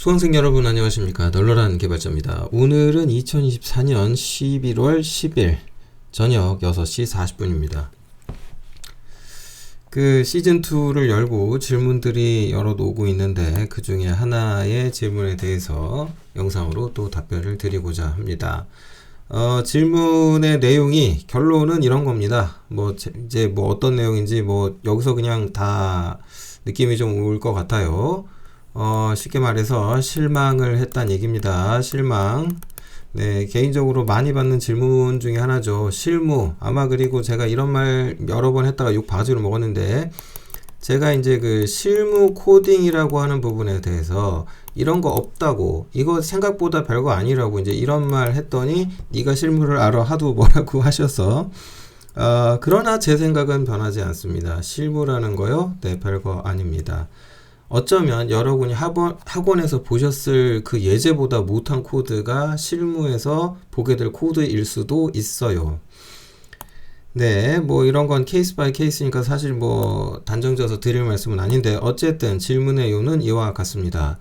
수강생 여러분 안녕하십니까. 널널한 개발자입니다. 오늘은 2024년 11월 10일 저녁 6시 40분입니다. 그 시즌2를 열고 질문들이 여러 오고 있는데 그 중에 하나의 질문에 대해서 영상으로 또 답변을 드리고자 합니다. 질문의 내용이 결론은 이런 겁니다. 이제 어떤 내용인지 여기서 그냥 다 느낌이 좀 올 것 같아요. 쉽게 말해서 실망을 했다는 얘기입니다. 실망. 네, 개인적으로 많이 받는 질문 중에 하나죠. 실무. 아마 그리고 제가 이런 말 여러 번 했다가 욕 바가지로 먹었는데, 제가 이제 그 실무 코딩이라고 하는 부분에 대해서 이런 거 없다고, 이거 생각보다 별거 아니라고 이제 이런 말 했더니 네가 실무를 알아 하도 뭐라고 하셔서 그러나 제 생각은 변하지 않습니다. 실무라는 거요? 네, 별거 아닙니다. 어쩌면 여러분이 학원에서 보셨을 그 예제보다 못한 코드가 실무에서 보게 될 코드일 수도 있어요. 네, 이런 건 케이스 바이 케이스니까 사실 단정지어서 드릴 말씀은 아닌데, 어쨌든 질문의 이유는 이와 같습니다.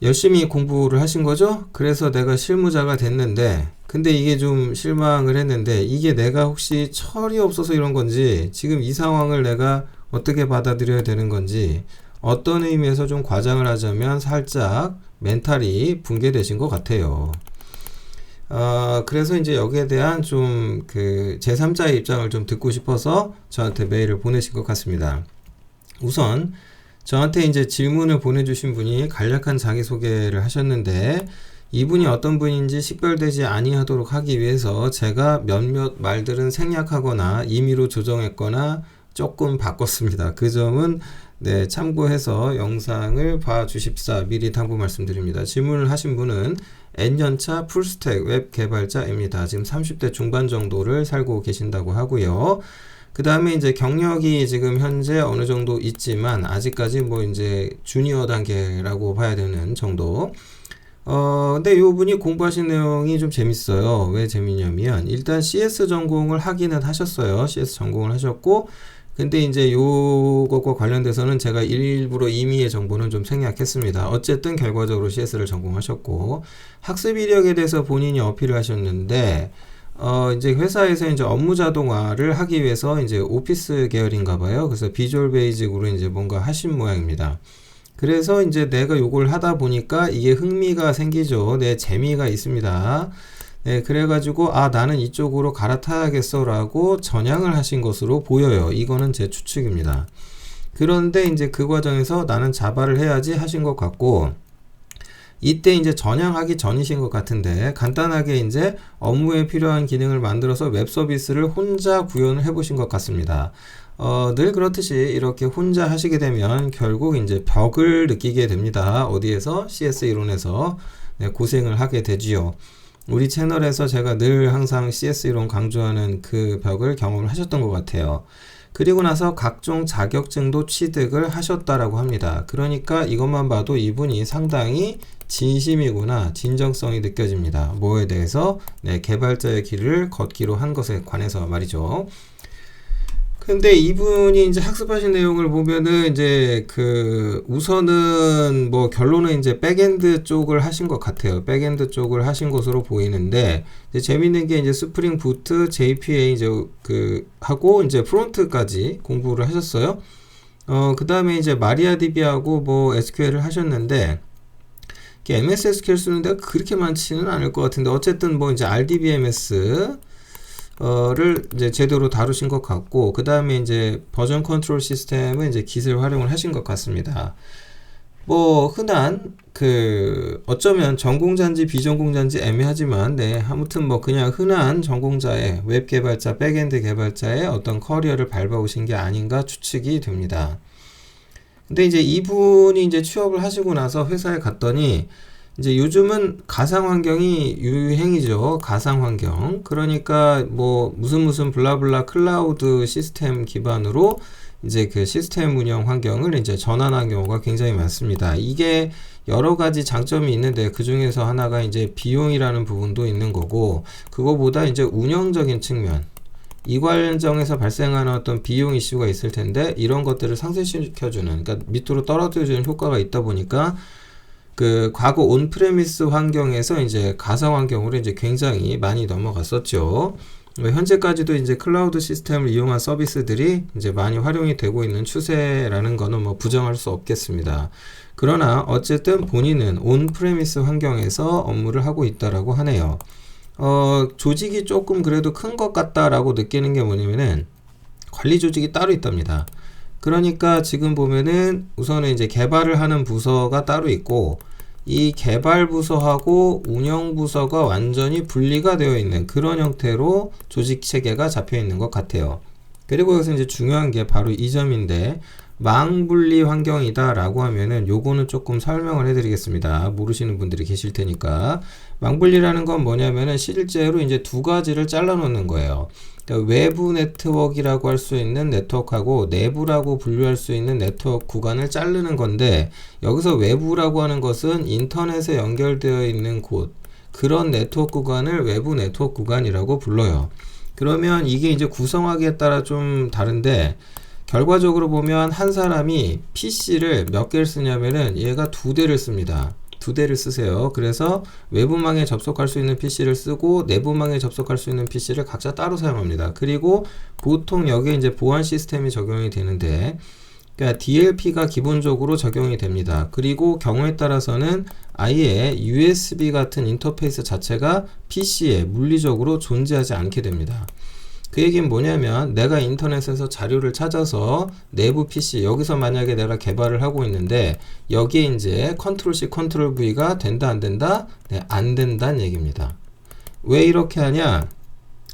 열심히 공부를 하신 거죠? 그래서 내가 실무자가 됐는데, 근데 이게 좀 실망을 했는데, 이게 내가 혹시 철이 없어서 이런 건지, 지금 이 상황을 내가 어떻게 받아들여야 되는 건지, 어떤 의미에서 좀 과장을 하자면 살짝 멘탈이 붕괴되신 것 같아요. 그래서 이제 여기에 대한 좀 제3자의 입장을 좀 듣고 싶어서 저한테 메일을 보내신 것 같습니다. 우선 저한테 이제 질문을 보내주신 분이 간략한 자기소개를 하셨는데, 이분이 어떤 분인지 식별되지 아니하도록 하기 위해서 제가 몇몇 말들은 생략하거나 임의로 조정했거나 조금 바꿨습니다. 그 점은 네, 참고해서 영상을 봐주십사 미리 당부 말씀드립니다. 질문을 하신 분은 N년차 풀스택 웹 개발자입니다. 지금 30대 중반 정도를 살고 계신다고 하고요. 그 다음에 이제 경력이 지금 현재 어느 정도 있지만 아직까지 이제 주니어 단계라고 봐야 되는 정도. 근데 요 분이 공부하신 내용이 좀 재밌어요. 왜 재밌냐면 일단 CS 전공을 하기는 하셨어요. CS 전공을 하셨고, 근데 이제 요것과 관련돼서는 제가 일부러 임의의 정보는 좀 생략했습니다. 어쨌든 결과적으로 CS를 전공하셨고, 학습 이력에 대해서 본인이 어필을 하셨는데, 이제 회사에서 이제 업무 자동화를 하기 위해서 이제 오피스 계열인가 봐요. 그래서 비주얼 베이직으로 이제 뭔가 하신 모양입니다. 그래서 이제 내가 요걸 하다 보니까 이게 흥미가 생기죠. 네, 재미가 있습니다. 네, 그래가지고 나는 이쪽으로 갈아타야겠어 라고 전향을 하신 것으로 보여요. 이거는 제 추측입니다. 그런데 이제 그 과정에서 나는 자바를 해야지 하신 것 같고, 이때 이제 전향하기 전이신 것 같은데, 간단하게 이제 업무에 필요한 기능을 만들어서 웹 서비스를 혼자 구현을 해보신 것 같습니다. 늘 그렇듯이 이렇게 혼자 하시게 되면 결국 이제 벽을 느끼게 됩니다. 어디에서? CS 이론에서 네, 고생을 하게 되지요. 우리 채널에서 제가 늘 항상 CS 이론 강조하는 그 벽을 경험을 하셨던 것 같아요. 그리고 나서 각종 자격증도 취득을 하셨다라고 합니다. 그러니까 이것만 봐도 이분이 상당히 진심이구나, 진정성이 느껴집니다. 뭐에 대해서? 네, 개발자의 길을 걷기로 한 것에 관해서 말이죠. 근데 이분이 이제 학습하신 내용을 보면은 이제 우선은 결론은 이제 백엔드 쪽을 하신 것 같아요. 백엔드 쪽을 하신 것으로 보이는데, 이제 재밌는 게 이제 스프링 부트, JPA 이제 하고 이제 프론트까지 공부를 하셨어요. 그 다음에 이제 마리아DB하고 SQL을 하셨는데, MS SQL 쓰는 데가 그렇게 많지는 않을 것 같은데, 어쨌든 이제 RDBMS 를 이제 제대로 다루신 것 같고, 그 다음에 이제 버전 컨트롤 시스템은 이제 깃을 활용을 하신 것 같습니다. 흔한 어쩌면 전공자인지 비전공자인지 애매하지만, 네, 아무튼 그냥 흔한 전공자의 웹 개발자, 백엔드 개발자의 어떤 커리어를 밟아오신 게 아닌가 추측이 됩니다. 근데 이제 이분이 이제 취업을 하시고 나서 회사에 갔더니, 이제 요즘은 가상 환경이 유행이죠. 가상 환경. 그러니까 무슨 블라블라 클라우드 시스템 기반으로 이제 그 시스템 운영 환경을 이제 전환한 경우가 굉장히 많습니다. 이게 여러 가지 장점이 있는데, 그 중에서 하나가 이제 비용이라는 부분도 있는 거고, 그거보다 이제 운영적인 측면, 이 과정에서 발생하는 어떤 비용 이슈가 있을 텐데, 이런 것들을 상쇄시켜주는, 그러니까 밑으로 떨어뜨려주는 효과가 있다 보니까 그 과거 온프레미스 환경에서 이제 가상 환경으로 이제 굉장히 많이 넘어갔었죠. 현재까지도 이제 클라우드 시스템을 이용한 서비스들이 이제 많이 활용이 되고 있는 추세라는 거는 뭐 부정할 수 없겠습니다. 그러나 어쨌든 본인은 온프레미스 환경에서 업무를 하고 있다라고 하네요. 조직이 조금 그래도 큰 것 같다라고 느끼는 게 뭐냐면은 관리 조직이 따로 있답니다. 그러니까 지금 보면은 우선은 이제 개발을 하는 부서가 따로 있고 이 개발 부서하고 운영 부서가 완전히 분리가 되어 있는 그런 형태로 조직 체계가 잡혀 있는 것 같아요. 그리고 여기서 이제 중요한 게 바로 이 점인데 망분리 환경이다 라고 하면은 요거는 조금 설명을 해드리겠습니다. 모르시는 분들이 계실 테니까. 망분리라는 건 뭐냐면은 실제로 이제 두 가지를 잘라 놓는 거예요. 그러니까 외부 네트워크라고 할 수 있는 네트워크하고 내부라고 분류할 수 있는 네트워크 구간을 자르는 건데, 여기서 외부라고 하는 것은 인터넷에 연결되어 있는 곳, 그런 네트워크 구간을 외부 네트워크 구간이라고 불러요. 그러면 이게 이제 구성하기에 따라 좀 다른데, 결과적으로 보면 한 사람이 PC를 몇 개를 쓰냐면은 얘가 2대를 씁니다. 2대를 쓰세요. 그래서 외부망에 접속할 수 있는 PC를 쓰고 내부망에 접속할 수 있는 PC를 각자 따로 사용합니다. 그리고 보통 여기에 이제 보안 시스템이 적용이 되는데, 그러니까 DLP가 기본적으로 적용이 됩니다. 그리고 경우에 따라서는 아예 USB 같은 인터페이스 자체가 PC에 물리적으로 존재하지 않게 됩니다. 그 얘기는 뭐냐면 내가 인터넷에서 자료를 찾아서 내부 PC, 여기서 만약에 내가 개발을 하고 있는데 여기에 이제 컨트롤 C, 컨트롤 V가 된다 안 된다? 네, 안 된다는 얘기입니다. 왜 이렇게 하냐?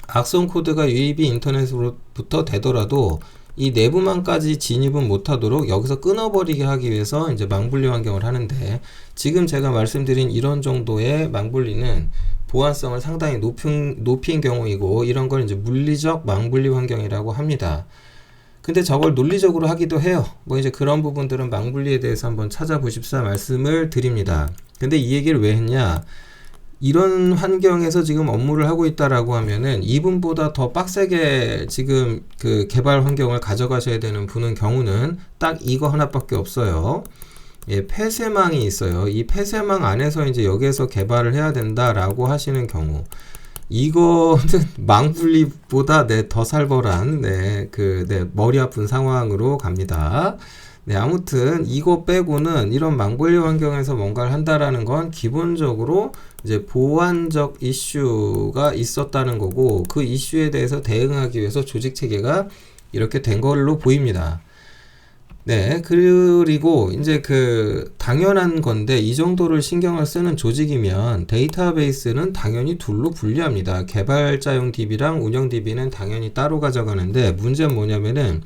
악성 코드가 유입이 인터넷으로부터 되더라도 이 내부망까지 진입은 못하도록 여기서 끊어버리게 하기 위해서 이제 망분리 환경을 하는데, 지금 제가 말씀드린 이런 정도의 망분리는 보안성을 상당히 높인 경우이고, 이런 걸 이제 물리적 망분리 환경이라고 합니다. 근데 저걸 논리적으로 하기도 해요. 뭐 이제 그런 부분들은 망분리에 대해서 한번 찾아보십사 말씀을 드립니다. 근데 이 얘기를 왜 했냐? 이런 환경에서 지금 업무를 하고 있다라고 하면은 이분보다 더 빡세게 지금 그 개발 환경을 가져가셔야 되는 분은 경우는 딱 이거 하나밖에 없어요. 예, 폐쇄망이 있어요. 이 폐쇄망 안에서 이제 여기에서 개발을 해야 된다라고 하시는 경우, 이거는 망분리보다 더 살벌한 머리 아픈 상황으로 갑니다. 네, 아무튼 이거 빼고는 이런 망분리 환경에서 뭔가를 한다라는 건 기본적으로 이제 보안적 이슈가 있었다는 거고, 그 이슈에 대해서 대응하기 위해서 조직 체계가 이렇게 된 걸로 보입니다. 네, 그리고 이제 당연한 건데, 이 정도를 신경을 쓰는 조직이면 데이터베이스는 당연히 둘로 분리합니다. 개발자용 DB랑 운영 DB는 당연히 따로 가져가는데, 문제는 뭐냐면은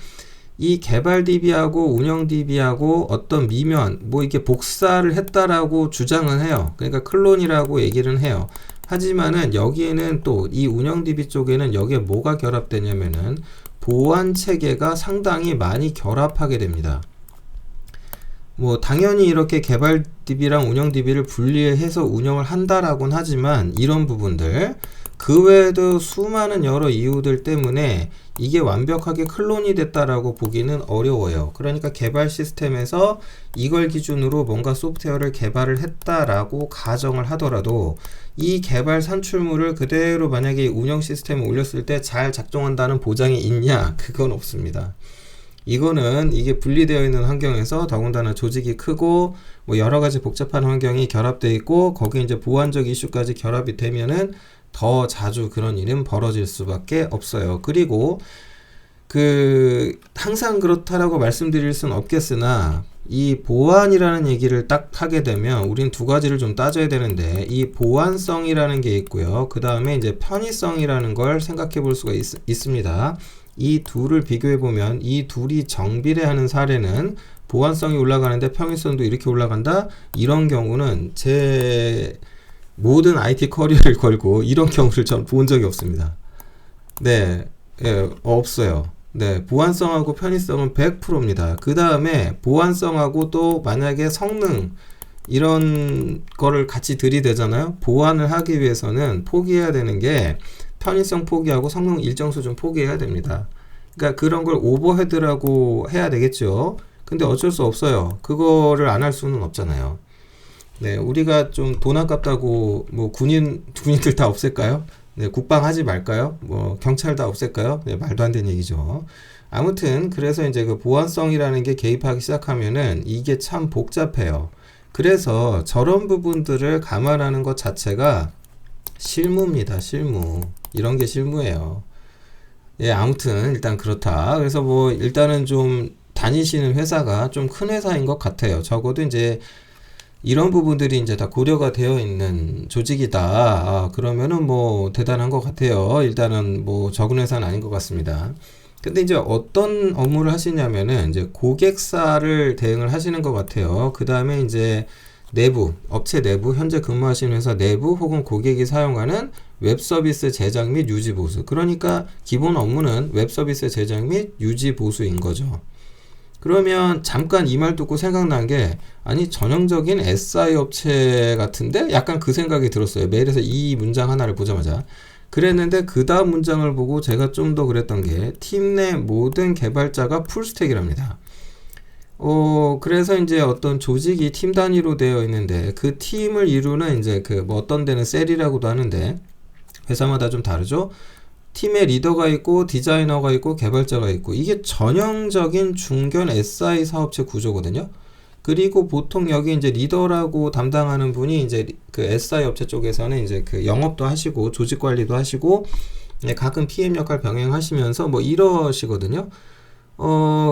이 개발 DB하고 운영 DB하고 어떤 미면, 뭐 이렇게 복사를 했다라고 주장은 해요. 그러니까 클론이라고 얘기를 해요. 하지만은 여기에는 또 이 운영 DB 쪽에는 여기에 뭐가 결합되냐면은 보안 체계가 상당히 많이 결합하게 됩니다. 뭐 당연히 이렇게 개발 DB랑 운영 DB를 분리해서 운영을 한다라고는 하지만, 이런 부분들 그 외에도 수많은 여러 이유들 때문에 이게 완벽하게 클론이 됐다라고 보기는 어려워요. 그러니까 개발 시스템에서 이걸 기준으로 뭔가 소프트웨어를 개발을 했다라고 가정을 하더라도 이 개발 산출물을 그대로 만약에 운영 시스템에 올렸을 때 잘 작동한다는 보장이 있냐? 그건 없습니다. 이거는 이게 분리되어 있는 환경에서 더군다나 조직이 크고 뭐 여러 가지 복잡한 환경이 결합되어 있고 거기에 이제 보안적 이슈까지 결합이 되면은 더 자주 그런 일은 벌어질 수밖에 없어요. 그리고 항상 그렇다라고 말씀드릴 수는 없겠으나, 이 보안이라는 얘기를 딱 하게 되면 우린 두 가지를 좀 따져야 되는데, 이 보안성이라는 게 있고요. 그 다음에 이제 편의성이라는 걸 생각해 볼 수가 있습니다. 이 둘을 비교해 보면 이 둘이 정비례하는 사례는 보안성이 올라가는데 편의성도 이렇게 올라간다? 이런 경우는 제 모든 IT 커리어를 걸고 이런 경우를 전 본 적이 없습니다. 네, 없어요. 네, 보안성하고 편의성은 100%입니다. 그 다음에 보안성하고 또 만약에 성능, 이런 거를 같이 들이대잖아요. 보안을 하기 위해서는 포기해야 되는 게 편의성 포기하고 성능 일정 수준 포기해야 됩니다. 그러니까 그런 걸 오버헤드라고 해야 되겠죠. 근데 어쩔 수 없어요. 그거를 안 할 수는 없잖아요. 네, 우리가 좀 돈 아깝다고 뭐 군인들 다 없앨까요? 네, 국방 하지 말까요? 뭐 경찰 다 없앨까요? 네, 말도 안 되는 얘기죠. 아무튼 그래서 이제 그 보안성이라는 게 개입하기 시작하면은 이게 참 복잡해요. 그래서 저런 부분들을 감안하는 것 자체가 실무입니다. 실무. 이런 게 실무예요. 예, 아무튼 일단 그렇다. 그래서 뭐 일단은 좀 다니시는 회사가 좀 큰 회사인 것 같아요. 적어도 이제 이런 부분들이 이제 다 고려가 되어 있는 조직이다. 그러면은 뭐 대단한 것 같아요. 일단은 뭐 적은 회사는 아닌 것 같습니다. 근데 이제 어떤 업무를 하시냐면은 이제 고객사를 대응을 하시는 것 같아요. 그 다음에 이제 내부, 업체 내부, 현재 근무하시는 회사 내부 혹은 고객이 사용하는 웹서비스 제작 및 유지 보수. 그러니까 기본 업무는 웹서비스 제작 및 유지 보수인 거죠. 그러면 잠깐 이 말 듣고 생각난 게, 아니 전형적인 SI 업체 같은데? 약간 그 생각이 들었어요. 메일에서 이 문장 하나를 보자마자. 그랬는데 그 다음 문장을 보고 제가 좀 더 그랬던 게, 팀 내 모든 개발자가 풀스택이랍니다. 그래서 이제 어떤 조직이 팀 단위로 되어 있는데, 그 팀을 이루는 이제 그 뭐 어떤 데는 셀이라고도 하는데, 회사마다 좀 다르죠? 팀에 리더가 있고 디자이너가 있고 개발자가 있고, 이게 전형적인 중견 SI 사업체 구조거든요. 그리고 보통 여기 이제 리더라고 담당하는 분이 이제 그 SI 업체 쪽에서는 이제 그 영업도 하시고 조직 관리도 하시고, 가끔 PM 역할 병행하시면서 뭐 이러시거든요.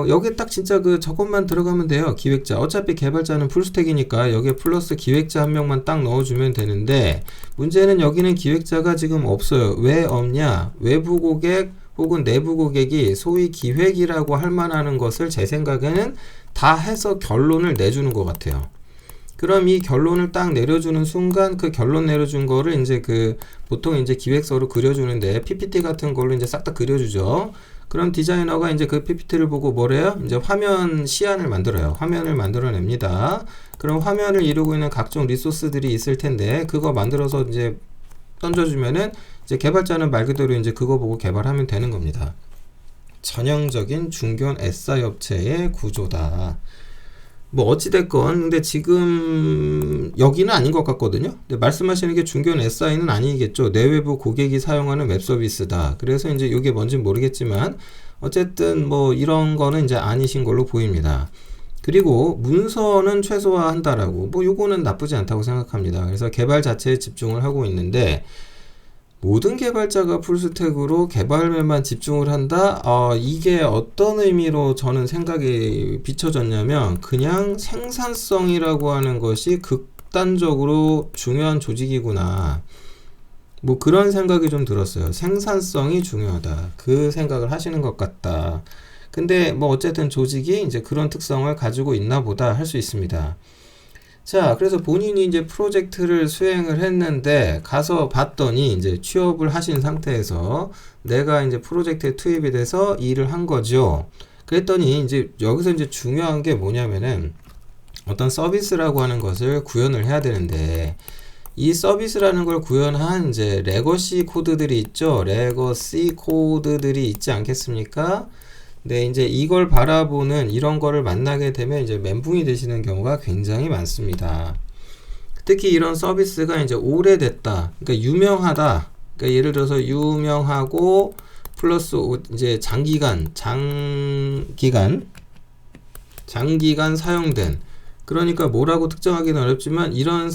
여기 딱 진짜 그 저것만 들어가면 돼요. 기획자. 어차피 개발자는 풀스택이니까 여기에 플러스 기획자 한 명만 딱 넣어주면 되는데, 문제는 여기는 기획자가 지금 없어요. 왜 없냐? 외부 고객 혹은 내부 고객이 소위 기획이라고 할 만한 것을 제 생각에는 다 해서 결론을 내주는 것 같아요. 그럼 이 결론을 딱 내려주는 순간, 그 결론 내려준 거를 이제 그 보통 이제 기획서로 그려주는데, PPT 같은 걸로 이제 싹 다 그려주죠. 그럼 디자이너가 이제 그 PPT를 보고 뭐래요? 이제 화면 시안을 만들어요. 화면을 만들어냅니다. 그럼 화면을 이루고 있는 각종 리소스들이 있을 텐데, 그거 만들어서 이제 던져주면은 이제 개발자는 말 그대로 이제 그거 보고 개발하면 되는 겁니다. 전형적인 중견 SI 업체의 구조다. 뭐 어찌됐건 근데 지금 여기는 아닌 것 같거든요. 근데 말씀하시는 게 중견 SI는 아니겠죠. 내외부 고객이 사용하는 웹 서비스다. 그래서 이제 이게 뭔지 모르겠지만 어쨌든 뭐 이런 거는 이제 아니신 걸로 보입니다. 그리고 문서는 최소화한다라고, 뭐 요거는 나쁘지 않다고 생각합니다. 그래서 개발 자체에 집중을 하고 있는데, 모든 개발자가 풀스택으로 개발에만 집중을 한다? 이게 어떤 의미로 저는 생각이 비춰졌냐면, 그냥 생산성이라고 하는 것이 극단적으로 중요한 조직이구나. 뭐 그런 생각이 좀 들었어요. 생산성이 중요하다. 그 생각을 하시는 것 같다. 근데 뭐 어쨌든 조직이 이제 그런 특성을 가지고 있나 보다 할 수 있습니다. 자, 그래서 본인이 이제 프로젝트를 수행을 했는데, 가서 봤더니 이제 취업을 하신 상태에서 내가 이제 프로젝트에 투입이 돼서 일을 한 거죠. 그랬더니 이제 여기서 이제 중요한 게 뭐냐면은, 어떤 서비스라고 하는 것을 구현을 해야 되는데, 이 서비스라는 걸 구현한 이제 레거시 코드들이 있죠. 레거시 코드들이 있지 않겠습니까? 네, 이제 이걸 바라보는, 이런 거를 만나게 되면 이제 멘붕이 되시는 경우가 굉장히 많습니다. 특히 이런 서비스가 이제 오래됐다, 그러니까 유명하다, 그러니까 예를 들어서 유명하고 플러스 이제 장기간 사용된, 그러니까 뭐라고 특정하기는 어렵지만 이런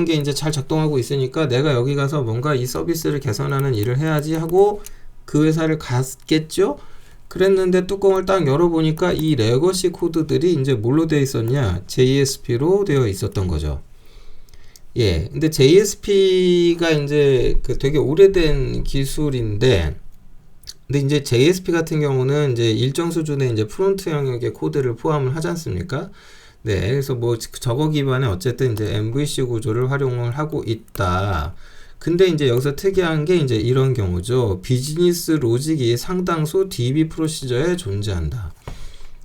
게 이제 잘 작동하고 있으니까 내가 여기 가서 뭔가 이 서비스를 개선하는 일을 해야지 하고 그 회사를 갔겠죠? 그랬는데 뚜껑을 딱 열어보니까 이 레거시 코드들이 이제 뭘로 되어 있었냐? JSP로 되어 있었던 거죠. 예. 근데 JSP가 이제 그 되게 오래된 기술인데, 근데 이제 JSP 같은 경우는 이제 일정 수준의 이제 프론트 영역의 코드를 포함을 하지 않습니까? 네. 그래서 뭐 저거 기반에 어쨌든 이제 MVC 구조를 활용을 하고 있다. 근데 이제 여기서 특이한 게 이제 이런 경우죠. 비즈니스 로직이 상당수 DB 프로시저에 존재한다.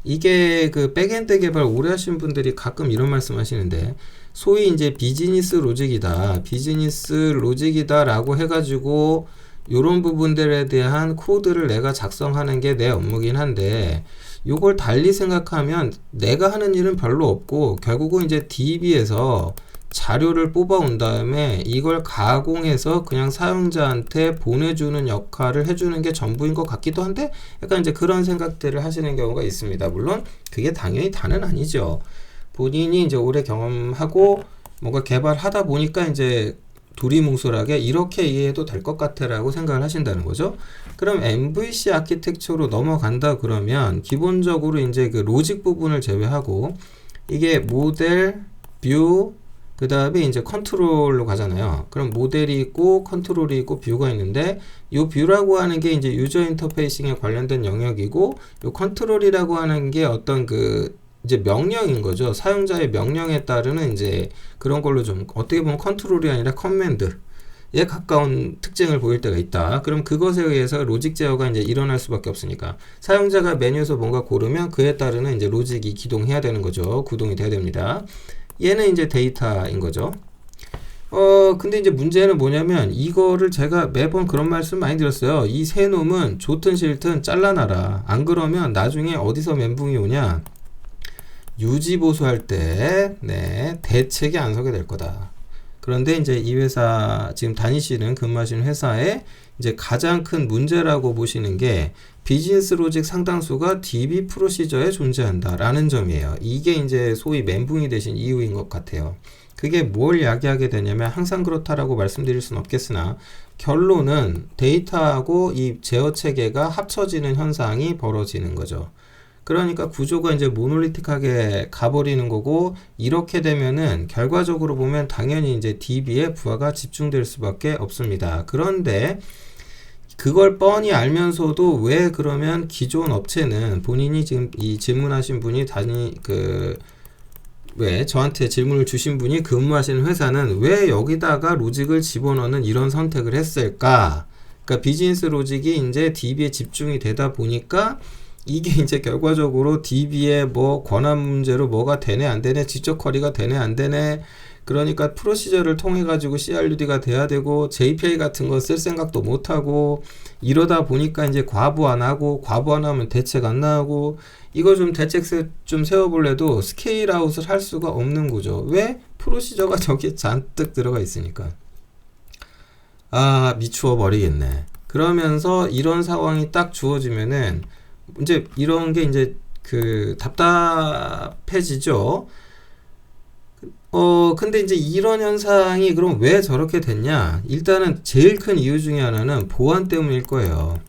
이게 그 백엔드 개발 오래 하신 분들이 가끔 이런 말씀 하시는데, 소위 이제 비즈니스 로직이다 라고 해가지고 요런 부분들에 대한 코드를 내가 작성하는 게 내 업무긴 한데, 요걸 달리 생각하면 내가 하는 일은 별로 없고 결국은 이제 DB에서 자료를 뽑아온 다음에 이걸 가공해서 그냥 사용자한테 보내주는 역할을 해주는 게 전부인 것 같기도 한데 약간 이제 그런 생각들을 하시는 경우가 있습니다. 물론 그게 당연히 다는 아니죠. 본인이 이제 오래 경험하고 뭔가 개발하다 보니까 이제 두리뭉술하게 이렇게 이해해도 될 것 같아라고 생각을 하신다는 거죠. 그럼 MVC 아키텍처로 넘어간다 그러면 기본적으로 이제 그 로직 부분을 제외하고 이게 모델, 뷰, 그 다음에 이제 컨트롤로 가잖아요. 그럼 모델이 있고 컨트롤이 있고 뷰가 있는데 이 뷰라고 하는 게 이제 유저 인터페이싱에 관련된 영역이고 이 컨트롤이라고 하는 게 어떤 그 이제 명령인 거죠. 사용자의 명령에 따르는 이제 그런 걸로 좀 어떻게 보면 컨트롤이 아니라 커맨드에 가까운 특징을 보일 때가 있다. 그럼 그것에 의해서 로직 제어가 이제 일어날 수밖에 없으니까 사용자가 메뉴에서 뭔가 고르면 그에 따르는 이제 로직이 기동해야 되는 거죠. 구동이 돼야 됩니다. 얘는 이제 데이터인 거죠. 근데 이제 문제는 뭐냐면 이거를 제가 매번 그런 말씀 많이 드렸어요. 이 세 놈은 좋든 싫든 잘라놔라. 안 그러면 나중에 어디서 멘붕이 오냐? 유지 보수할 때, 네, 대책이 안 서게 될 거다. 그런데 이제 이 회사, 지금 다니시는, 근무하시는 회사의 이제 가장 큰 문제라고 보시는 게 비즈니스 로직 상당수가 DB 프로시저에 존재한다라는 점이에요. 이게 이제 소위 멘붕이 되신 이유인 것 같아요. 그게 뭘 야기하게 되냐면 항상 그렇다라고 말씀드릴 수는 없겠으나 결론은 데이터하고 이 제어 체계가 합쳐지는 현상이 벌어지는 거죠. 그러니까 구조가 이제 모놀리틱하게 가버리는 거고 이렇게 되면은 결과적으로 보면 당연히 이제 DB에 부하가 집중될 수밖에 없습니다. 그런데 그걸 뻔히 알면서도 왜 그러면 기존 업체는 본인이 지금 이 질문하신 분이 왜 저한테 질문을 주신 분이 근무하시는 회사는 왜 여기다가 로직을 집어넣는 이런 선택을 했을까? 그러니까 비즈니스 로직이 이제 DB에 집중이 되다 보니까 이게 이제 결과적으로 DB의 뭐 권한 문제로 뭐가 되네 안 되네 지적 처리가 되네 안 되네 그러니까 프로시저를 통해 가지고 CRUD가 돼야 되고 JPA 같은 거 쓸 생각도 못 하고 이러다 보니까 이제 과부 안 하고 과부 안 하면 대책 안 나오고 이거 좀 대책 좀 세워볼래도 스케일 아웃을 할 수가 없는 거죠. 왜? 프로시저가 저기에 잔뜩 들어가 있으니까. 아 미추어 버리겠네. 그러면서 이런 상황이 딱 주어지면은 이제 이런 게 이제 그 답답해지죠. 근데 이제 이런 현상이 그럼 왜 저렇게 됐냐? 일단은 제일 큰 이유 중에 하나는 보안 때문일 거예요.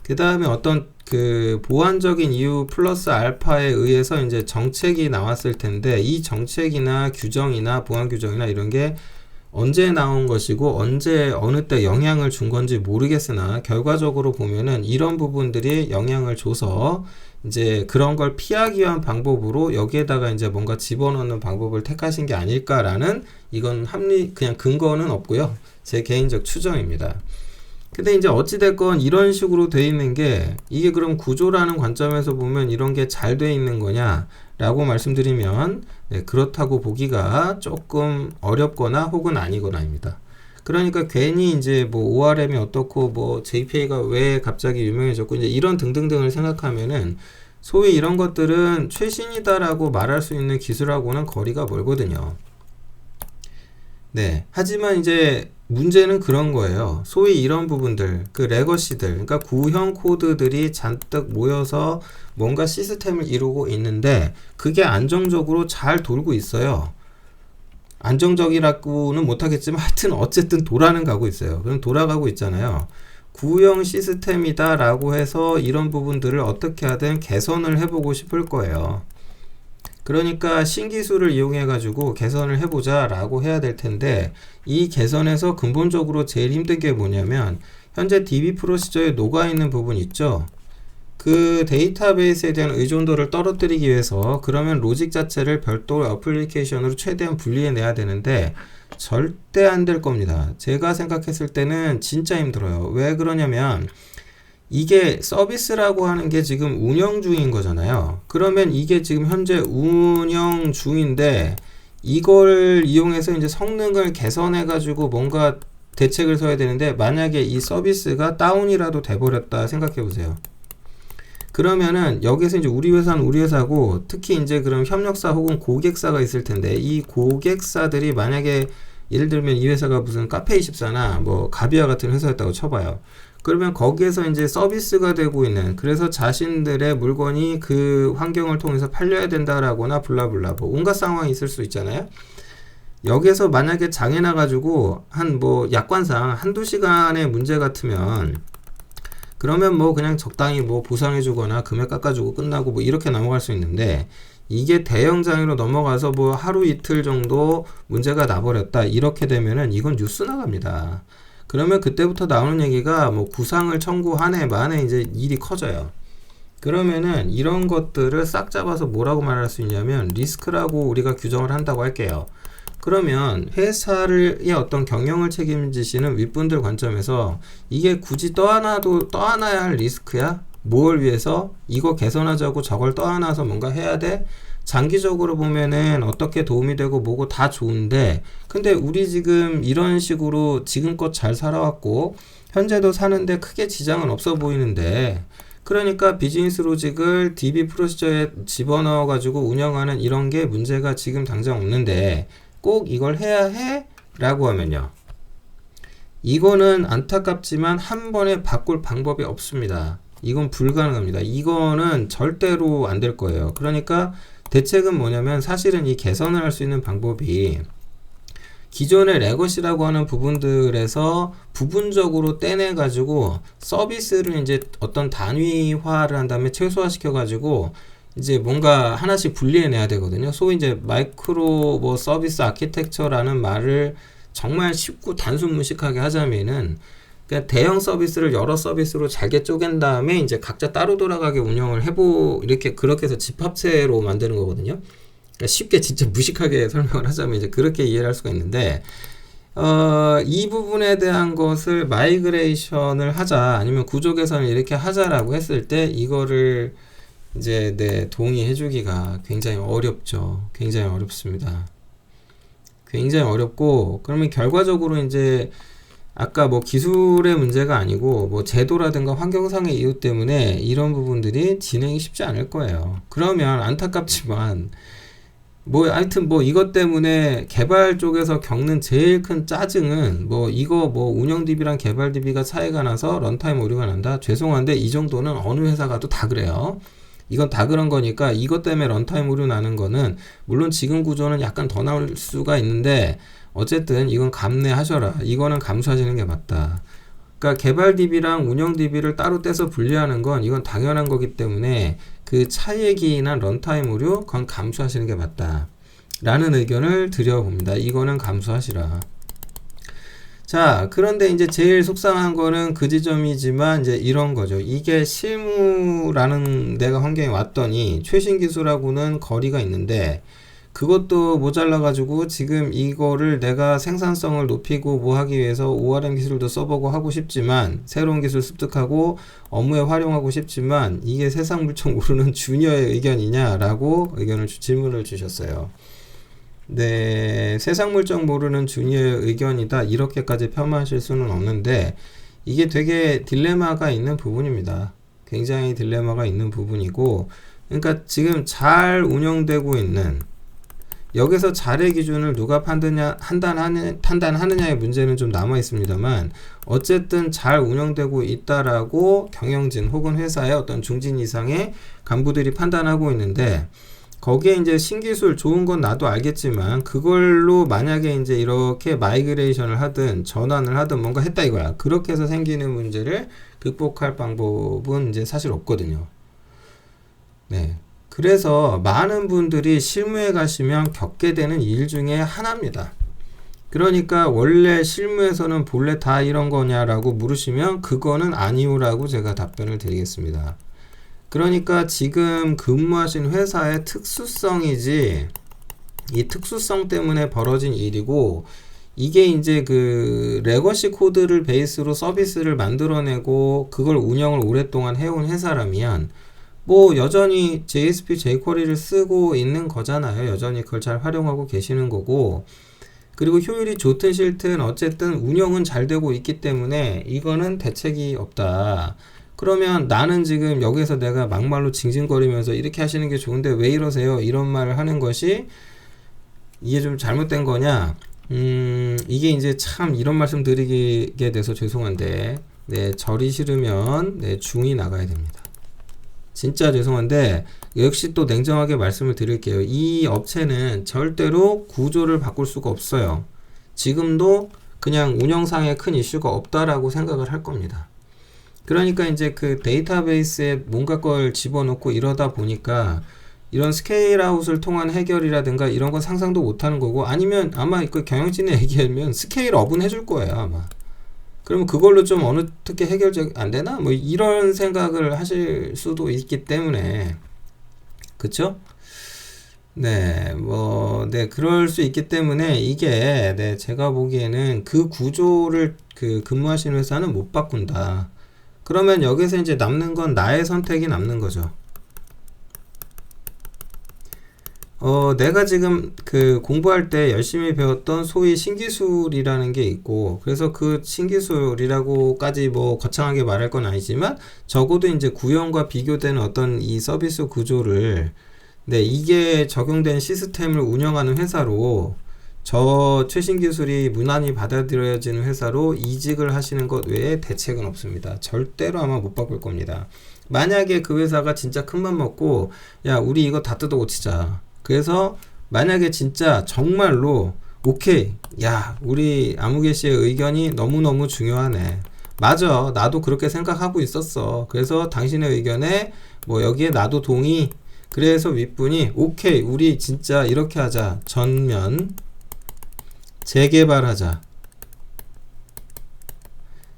그 다음에 어떤 그 보안적인 이유 플러스 알파에 의해서 이제 정책이 나왔을 텐데 이 정책이나 규정이나 보안 규정이나 이런 게 언제 나온 것이고 언제 어느 때 영향을 준 건지 모르겠으나 결과적으로 보면은 이런 부분들이 영향을 줘서 이제 그런 걸 피하기 위한 방법으로 여기에다가 이제 뭔가 집어넣는 방법을 택하신 게 아닐까라는 이건 그냥 근거는 없고요. 제 개인적 추정입니다. 근데 이제 어찌됐건 이런 식으로 돼 있는 게 이게 그럼 구조라는 관점에서 보면 이런 게 잘 돼 있는 거냐 라고 말씀드리면 네, 그렇다고 보기가 조금 어렵거나 혹은 아니거나입니다. 그러니까 괜히 이제 뭐 ORM이 어떻고 뭐 JPA가 왜 갑자기 유명해졌고 이제 이런 등등등을 생각하면은 소위 이런 것들은 최신이다라고 말할 수 있는 기술하고는 거리가 멀거든요. 네. 하지만 이제 문제는 그런 거예요. 소위 이런 부분들, 그 레거시들, 그러니까 구형 코드들이 잔뜩 모여서 뭔가 시스템을 이루고 있는데 그게 안정적으로 잘 돌고 있어요. 안정적이라고는 못하겠지만 하여튼 어쨌든 돌아는 가고 있어요. 그럼 돌아가고 있잖아요. 구형 시스템이다 라고 해서 이런 부분들을 어떻게 하든 개선을 해보고 싶을 거예요. 그러니까 신기술을 이용해 가지고 개선을 해보자 라고 해야 될 텐데 이 개선에서 근본적으로 제일 힘든 게 뭐냐면 현재 DB 프로시저에 녹아있는 부분 있죠. 그 데이터베이스에 대한 의존도를 떨어뜨리기 위해서 그러면 로직 자체를 별도 어플리케이션으로 최대한 분리해내야 되는데 절대 안 될 겁니다. 제가 생각했을 때는 진짜 힘들어요. 왜 그러냐면 이게 서비스라고 하는 게 지금 운영 중인 거잖아요. 그러면 이게 지금 현재 운영 중인데 이걸 이용해서 이제 성능을 개선해 가지고 뭔가 대책을 서야 되는데 만약에 이 서비스가 다운이라도 돼버렸다 생각해 보세요. 그러면은 여기서 이제 우리 회사는 우리 회사고 특히 이제 그럼 협력사 혹은 고객사가 있을 텐데 이 고객사들이 만약에 예를 들면 이 회사가 무슨 카페24나 뭐 가비아 같은 회사였다고 쳐봐요. 그러면 거기에서 이제 서비스가 되고 있는 그래서 자신들의 물건이 그 환경을 통해서 팔려야 된다라거나 블라블라 뭐 온갖 상황이 있을 수 있잖아요. 여기에서 만약에 장애 나가지고 한 뭐 약관상 한두 시간의 문제 같으면 그러면 뭐 그냥 적당히 뭐 보상해주거나 금액 깎아주고 끝나고 뭐 이렇게 넘어갈 수 있는데 이게 대형 장애로 넘어가서 뭐 하루 이틀 정도 문제가 나버렸다 이렇게 되면은 이건 뉴스 나갑니다. 그러면 그때부터 나오는 얘기가 뭐 구상을 청구하네 마네 이제 일이 커져요. 그러면은 이런 것들을 싹 잡아서 뭐라고 말할 수 있냐면 리스크라고 우리가 규정을 한다고 할게요. 그러면 회사의 어떤 경영을 책임지시는 윗분들 관점에서 이게 굳이 떠안아야 할 리스크야? 뭘 위해서? 이거 개선하자고 저걸 떠안아서 뭔가 해야 돼? 장기적으로 보면은 어떻게 도움이 되고 뭐고 다 좋은데 근데 우리 지금 이런 식으로 지금껏 잘 살아왔고 현재도 사는데 크게 지장은 없어 보이는데 그러니까 비즈니스 로직을 DB 프로시저에 집어넣어 가지고 운영하는 이런 게 문제가 지금 당장 없는데 꼭 이걸 해야 해? 라고 하면요. 이거는 안타깝지만 한 번에 바꿀 방법이 없습니다. 이건 불가능합니다. 이거는 절대로 안 될 거예요. 그러니까 대책은 뭐냐면 사실은 이 개선을 할 수 있는 방법이 기존의 레거시라고 하는 부분들에서 부분적으로 떼내 가지고 서비스를 이제 어떤 단위화를 한 다음에 최소화시켜 가지고 이제 뭔가 하나씩 분리해내야 되거든요. 소위 이제 마이크로 뭐 서비스 아키텍처라는 말을 정말 쉽고 단순 무식하게 하자면은 그러니까 대형 서비스를 여러 서비스로 잘게 쪼갠 다음에 이제 각자 따로 돌아가게 운영을 이렇게 그렇게 해서 집합체로 만드는 거거든요. 그러니까 쉽게 진짜 무식하게 설명을 하자면 이제 그렇게 이해를 할 수가 있는데 이 부분에 대한 것을 마이그레이션을 하자 아니면 구조 개선을 이렇게 하자라고 했을 때 이거를 이제 동의해주기가 굉장히 어렵죠. 굉장히 어렵습니다. 굉장히 어렵고 그러면 결과적으로 이제 아까 뭐 기술의 문제가 아니고 뭐 제도라든가 환경상의 이유 때문에 이런 부분들이 진행이 쉽지 않을 거예요. 그러면 안타깝지만 뭐 하여튼 뭐 이것 때문에 개발 쪽에서 겪는 제일 큰 짜증은 뭐 이거 뭐 운영 DB랑 개발 DB가 차이가 나서 런타임 오류가 난다. 죄송한데 이 정도는 어느 회사 가도 다 그래요. 이건 다 그런 거니까 이것 때문에 런타임 오류 나는 거는 물론 지금 구조는 약간 더 나올 수가 있는데 어쨌든 이건 감내하셔라. 이거는 감수하시는 게 맞다. 그러니까 개발 DB랑 운영 DB를 따로 떼서 분리하는 건 이건 당연한 거기 때문에 그 차액이나 런타임 오류 그건 감수하시는 게 맞다. 라는 의견을 드려봅니다. 이거는 감수하시라. 자, 그런데 이제 제일 속상한 거는 그 지점이지만 이제 이런 거죠. 이게 실무라는 내가 환경에 왔더니 최신 기술하고는 거리가 있는데 그것도 모자라가지고 지금 이거를 내가 생산성을 높이고 뭐 하기 위해서 ORM 기술도 써보고 하고 싶지만 새로운 기술 습득하고 업무에 활용하고 싶지만 이게 세상 물정 모르는 주니어의 의견이냐라고 질문을 주셨어요. 네, 세상 물정 모르는 주니어의 의견이다 이렇게까지 폄하하실 수는 없는데 이게 되게 딜레마가 있는 부분입니다. 굉장히 딜레마가 있는 부분이고 그러니까 지금 잘 운영되고 있는 여기서 잘의 기준을 누가 판단하느냐의 문제는 좀 남아 있습니다만 어쨌든 잘 운영되고 있다라고 경영진 혹은 회사의 어떤 중진 이상의 간부들이 판단하고 있는데 거기에 이제 신기술 좋은 건 나도 알겠지만 그걸로 만약에 이제 이렇게 마이그레이션을 하든 전환을 하든 뭔가 했다 이거야. 그렇게 해서 생기는 문제를 극복할 방법은 이제 사실 없거든요. 네. 그래서 많은 분들이 실무에 가시면 겪게 되는 일 중에 하나입니다. 그러니까 원래 실무에서는 본래 다 이런 거냐라고 물으시면 그거는 아니오라고 제가 답변을 드리겠습니다. 그러니까 지금 근무하신 회사의 특수성이지 이 특수성 때문에 벌어진 일이고 이게 이제 그 레거시 코드를 베이스로 서비스를 만들어내고 그걸 운영을 오랫동안 해온 회사라면 뭐 여전히 JSP jQuery를 쓰고 있는 거잖아요. 여전히 그걸 잘 활용하고 계시는 거고 그리고 효율이 좋든 싫든 어쨌든 운영은 잘 되고 있기 때문에 이거는 대책이 없다. 그러면 나는 지금 여기서 내가 막말로 징징거리면서 이렇게 하시는 게 좋은데 왜 이러세요? 이런 말을 하는 것이 이게 좀 잘못된 거냐? 이게 이제 참 이런 말씀 드리게 돼서 죄송한데, 네, 절이 싫으면, 네, 중이 나가야 됩니다. 진짜 죄송한데, 역시 또 냉정하게 말씀을 드릴게요. 이 업체는 절대로 구조를 바꿀 수가 없어요. 지금도 그냥 운영상에 큰 이슈가 없다라고 생각을 할 겁니다. 그러니까 이제 그 데이터베이스에 뭔가 걸 집어넣고 이러다 보니까 이런 스케일아웃을 통한 해결이라든가 이런 건 상상도 못하는 거고, 아니면 아마 그 경영진에 얘기하면 스케일업은 해줄 거예요 아마. 그러면 그걸로 좀 어떻게 해결적 안 되나? 뭐 이런 생각을 하실 수도 있기 때문에, 그쵸? 네, 뭐, 네, 그럴 수 있기 때문에 이게, 네, 제가 보기에는 그 구조를 그 근무하시는 회사는 못 바꾼다. 그러면 여기서 이제 남는 건 나의 선택이 남는 거죠. 내가 지금 그 공부할 때 열심히 배웠던 소위 신기술이라는 게 있고, 그래서 그 신기술이라고까지 뭐 거창하게 말할 건 아니지만, 적어도 이제 구형과 비교되는 어떤 이 서비스 구조를, 네, 이게 적용된 시스템을 운영하는 회사로, 저 최신 기술이 무난히 받아들여지는 회사로 이직을 하시는 것 외에 대책은 없습니다. 절대로 아마 못 바꿀 겁니다. 만약에 그 회사가 진짜 큰맘 먹고, 야, 우리 이거 다 뜯어 고치자. 그래서 만약에 진짜 정말로 오케이, 야, 우리 아무개 씨의 의견이 너무너무 중요하네. 맞아, 나도 그렇게 생각하고 있었어. 그래서 당신의 의견에 뭐 여기에 나도 동의. 그래서 윗분이 오케이, 우리 진짜 이렇게 하자. 전면 재개발하자.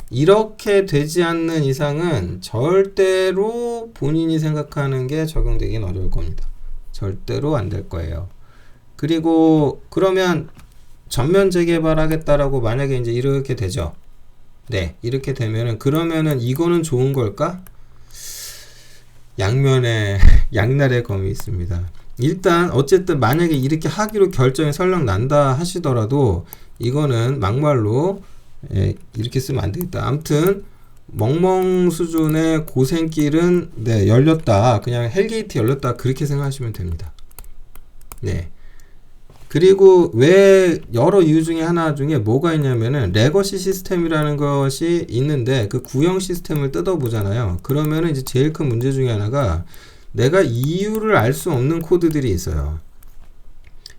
이렇게 되지 않는 이상은 절대로 본인이 생각하는 게 적용되긴 어려울 겁니다. 절대로 안 될 거예요. 그리고 그러면 전면 재개발하겠다라고 만약에 이제 이렇게 되죠. 네, 이렇게 되면은 그러면은 이거는 좋은 걸까? 양면에 양날의 검이 있습니다. 일단 어쨌든 만약에 이렇게 하기로 결정이 설령 난다 하시더라도 이거는 막말로 이렇게 쓰면 안 되겠다. 아무튼 멍멍 수준의 고생길은 네, 열렸다. 그냥 헬게이트 열렸다. 그렇게 생각하시면 됩니다. 네. 그리고 왜 여러 이유 중에 하나 중에 뭐가 있냐면은 레거시 시스템이라는 것이 있는데 그 구형 시스템을 뜯어보잖아요. 그러면은 이제 제일 큰 문제 중에 하나가 내가 이유를 알 수 없는 코드들이 있어요.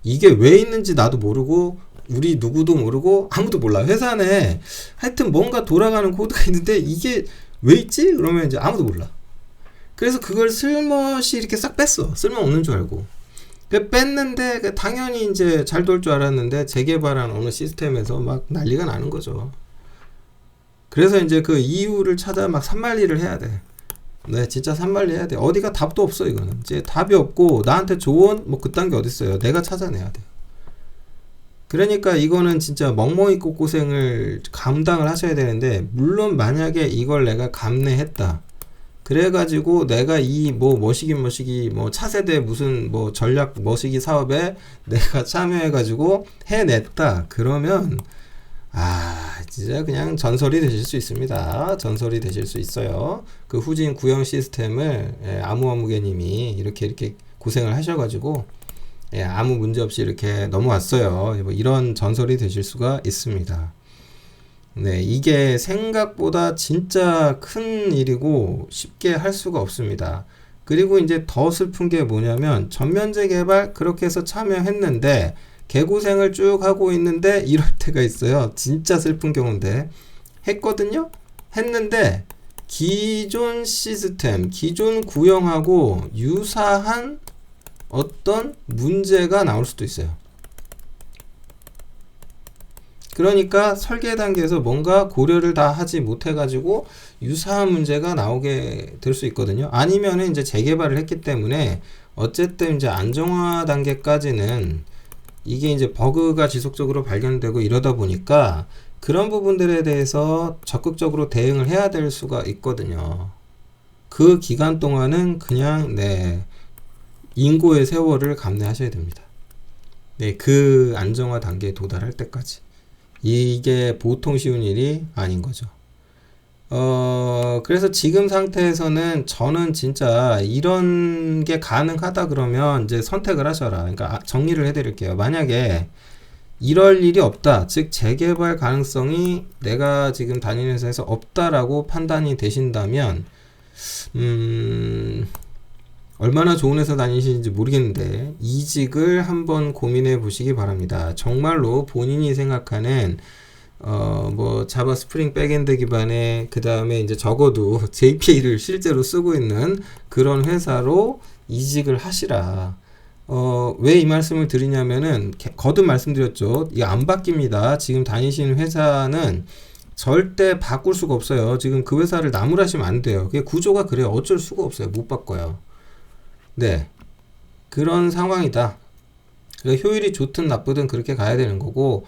이게 왜 있는지 나도 모르고 우리 누구도 모르고 아무도 몰라. 회사 내 하여튼 뭔가 돌아가는 코드가 있는데 이게 왜 있지? 그러면 이제 아무도 몰라. 그래서 그걸 슬멋이 이렇게 싹 뺐어. 쓸모없는 줄 알고. 뺐는데 당연히 이제 잘 돌 줄 알았는데 재개발한 어느 시스템에서 막 난리가 나는 거죠. 그래서 이제 그 이유를 찾아 막 산만리를 해야 돼. 네, 진짜 산만리 해야 돼. 어디가 답도 없어 이거는. 이제 답이 없고 나한테 조언 뭐 그딴 게 어딨어요. 내가 찾아내야 돼. 그러니까 이거는 진짜 멍멍이 꽃고생을 감당을 하셔야 되는데, 물론 만약에 이걸 내가 감내했다. 그래가지고 내가 이 뭐 머시기 뭐 차세대 무슨 뭐 전략 머시기 사업에 내가 참여해가지고 해냈다. 그러면 진짜 그냥 전설이 되실 수 있습니다. 전설이 되실 수 있어요. 그 후진 구형 시스템을 아무개님이 이렇게 고생을 하셔가지고 아무 문제 없이 이렇게 넘어왔어요. 뭐 이런 전설이 되실 수가 있습니다. 네, 이게 생각보다 진짜 큰 일이고 쉽게 할 수가 없습니다. 그리고 이제 더 슬픈 게 뭐냐면 전면 재개발 그렇게 해서 참여했는데 개고생을 쭉 하고 있는데 이럴 때가 있어요. 진짜 슬픈 경우인데 했거든요. 했는데 기존 시스템, 기존 구형하고 유사한 어떤 문제가 나올 수도 있어요. 그러니까 설계 단계에서 뭔가 고려를 다 하지 못해가지고 유사한 문제가 나오게 될 수 있거든요. 아니면은 이제 재개발을 했기 때문에 어쨌든 이제 안정화 단계까지는 이게 이제 버그가 지속적으로 발견되고 이러다 보니까 그런 부분들에 대해서 적극적으로 대응을 해야 될 수가 있거든요. 그 기간 동안은 그냥 인고의 세월을 감내하셔야 됩니다. 네, 그 안정화 단계에 도달할 때까지. 이게 보통 쉬운 일이 아닌 거죠. 그래서 지금 상태에서는 저는 진짜 이런 게 가능하다 그러면 이제 선택을 하셔라. 그러니까 정리를 해드릴게요. 만약에 이럴 일이 없다. 즉, 재개발 가능성이 내가 지금 다니는 회사에서 없다라고 판단이 되신다면, 얼마나 좋은 회사 다니시는지 모르겠는데, 이직을 한번 고민해 보시기 바랍니다. 정말로 본인이 생각하는 뭐 자바 스프링 백엔드 기반의 그 다음에 이제 적어도 JPA를 실제로 쓰고 있는 그런 회사로 이직을 하시라. 왜 이 말씀을 드리냐면은 거듭 말씀드렸죠. 이게 안 바뀝니다. 지금 다니시는 회사는 절대 바꿀 수가 없어요. 지금 그 회사를 나무라시면 안 돼요. 그게 구조가 그래요. 어쩔 수가 없어요. 못 바꿔요. 네, 그런 상황이다. 그러니까 효율이 좋든 나쁘든 그렇게 가야 되는 거고,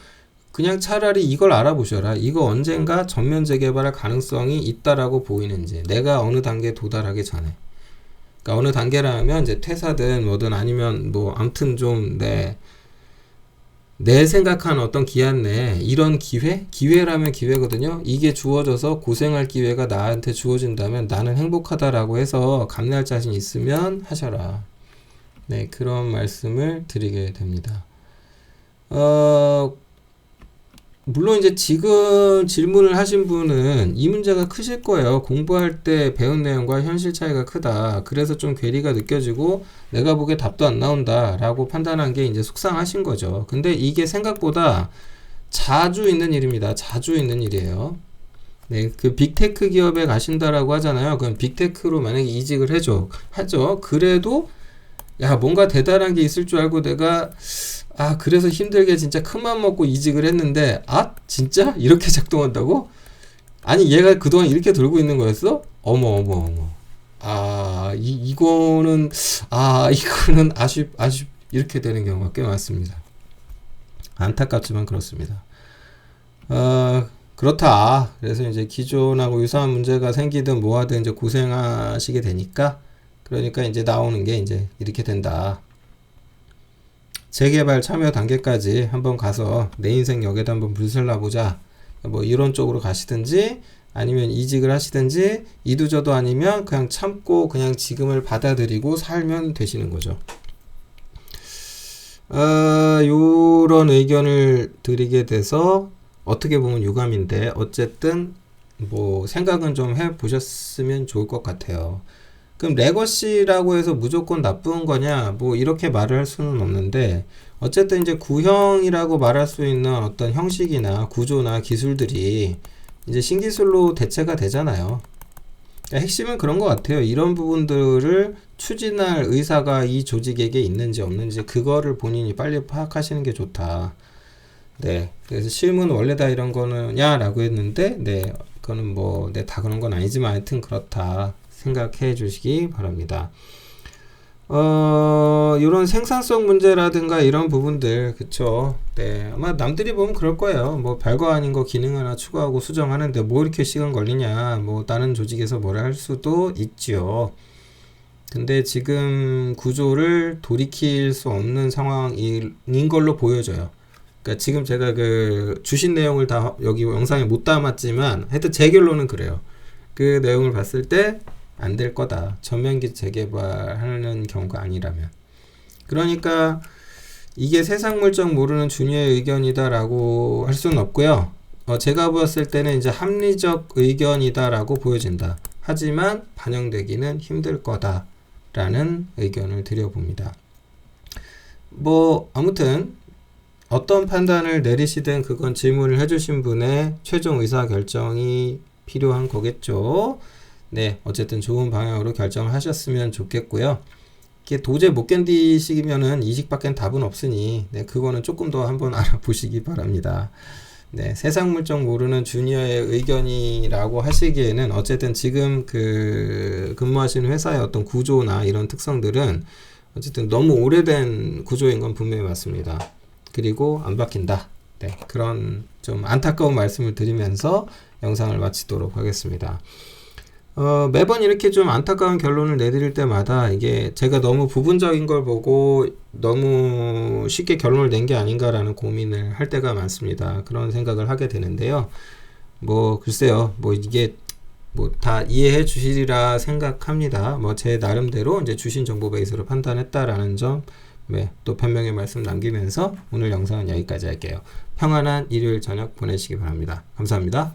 그냥 차라리 이걸 알아보셔라. 이거 언젠가 전면 재개발할 가능성이 있다라고 보이는지, 내가 어느 단계에 도달하기 전에. 그러니까 어느 단계라면 이제 퇴사든 뭐든 아니면 뭐 아무튼 좀 내 생각한 어떤 기한 내에 이런 기회라면 기회거든요. 이게 주어져서 고생할 기회가 나한테 주어진다면 나는 행복하다라고 해서 감내할 자신 있으면 하셔라. 네, 그런 말씀을 드리게 됩니다. 물론 이제 지금 질문을 하신 분은 이 문제가 크실 거예요. 공부할 때 배운 내용과 현실 차이가 크다. 그래서 좀 괴리가 느껴지고 내가 보기에 답도 안 나온다 라고 판단한 게 이제 속상하신 거죠. 근데 이게 생각보다 자주 있는 일입니다. 자주 있는 일이에요. 네, 그 빅테크 기업에 가신다라고 하잖아요. 그럼 빅테크로 만약에 이직을 하죠. 그래도 야, 뭔가 대단한 게 있을 줄 알고 내가 그래서 힘들게 진짜 큰맘 먹고 이직을 했는데, 진짜? 이렇게 작동한다고? 아니, 얘가 그동안 이렇게 돌고 있는 거였어? 어머. 이거는 이렇게 되는 경우가 꽤 많습니다. 안타깝지만 그렇습니다. 그렇다. 그래서 이제 기존하고 유사한 문제가 생기든 뭐하든 이제 고생하시게 되니까, 그러니까 이제 나오는 게 이제 이렇게 된다. 재개발 참여 단계까지 한번 가서 내 인생 역에도 한번 불살라 보자. 뭐 이런 쪽으로 가시든지 아니면 이직을 하시든지, 이도저도 아니면 그냥 참고 그냥 지금을 받아들이고 살면 되시는 거죠. 요런 의견을 드리게 돼서 어떻게 보면 유감인데, 어쨌든 뭐 생각은 좀 해보셨으면 좋을 것 같아요. 그럼 레거시라고 해서 무조건 나쁜 거냐, 뭐 이렇게 말을 할 수는 없는데, 어쨌든 이제 구형이라고 말할 수 있는 어떤 형식이나 구조나 기술들이 이제 신기술로 대체가 되잖아요. 그러니까 핵심은 그런 것 같아요. 이런 부분들을 추진할 의사가 이 조직에게 있는지 없는지, 그거를 본인이 빨리 파악하시는 게 좋다. 네, 그래서 실무는 원래 다 이런 거느냐 라고 했는데, 네, 그거는 뭐 다 그런 건 아니지만 하여튼 그렇다 생각해 주시기 바랍니다. 이런 생산성 문제라든가 이런 부분들, 그쵸. 네, 아마 남들이 보면 그럴 거예요. 뭐 별거 아닌 거 기능 하나 추가하고 수정하는데 뭐 이렇게 시간 걸리냐, 뭐 다른 조직에서 뭐라 할 수도 있지요. 근데 지금 구조를 돌이킬 수 없는 상황인 걸로 보여져요. 그러니까 지금 제가 그 주신 내용을 다 여기 영상에 못 담았지만 하여튼 제 결론은 그래요. 그 내용을 봤을 때 안 될 거다. 전면기 재개발하는 경우가 아니라면. 그러니까 이게 세상 물정 모르는 주니어의 의견이다라고 할 수는 없고요. 제가 보았을 때는 이제 합리적 의견이다라고 보여진다. 하지만 반영되기는 힘들 거다라는 의견을 드려봅니다. 뭐 아무튼 어떤 판단을 내리시든 그건 질문을 해주신 분의 최종 의사결정이 필요한 거겠죠. 네, 어쨌든 좋은 방향으로 결정을 하셨으면 좋겠고요. 이게 도저히 못 견디시면은 이직밖엔 답은 없으니, 네, 그거는 조금 더 한번 알아보시기 바랍니다. 네, 세상 물정 모르는 주니어의 의견이라고 하시기에는 어쨌든 지금 그 근무하시는 회사의 어떤 구조나 이런 특성들은 어쨌든 너무 오래된 구조인 건 분명히 맞습니다. 그리고 안 바뀐다. 네, 그런 좀 안타까운 말씀을 드리면서 영상을 마치도록 하겠습니다. 매번 이렇게 좀 안타까운 결론을 내드릴 때마다 이게 제가 너무 부분적인 걸 보고 너무 쉽게 결론을 낸 게 아닌가라는 고민을 할 때가 많습니다. 그런 생각을 하게 되는데요. 뭐 글쎄요, 뭐 이게 뭐 다 이해해 주시리라 생각합니다. 뭐 제 나름대로 이제 주신 정보 베이스로 판단했다라는 점, 네, 또 변명의 말씀 남기면서 오늘 영상은 여기까지 할게요. 평안한 일요일 저녁 보내시기 바랍니다. 감사합니다.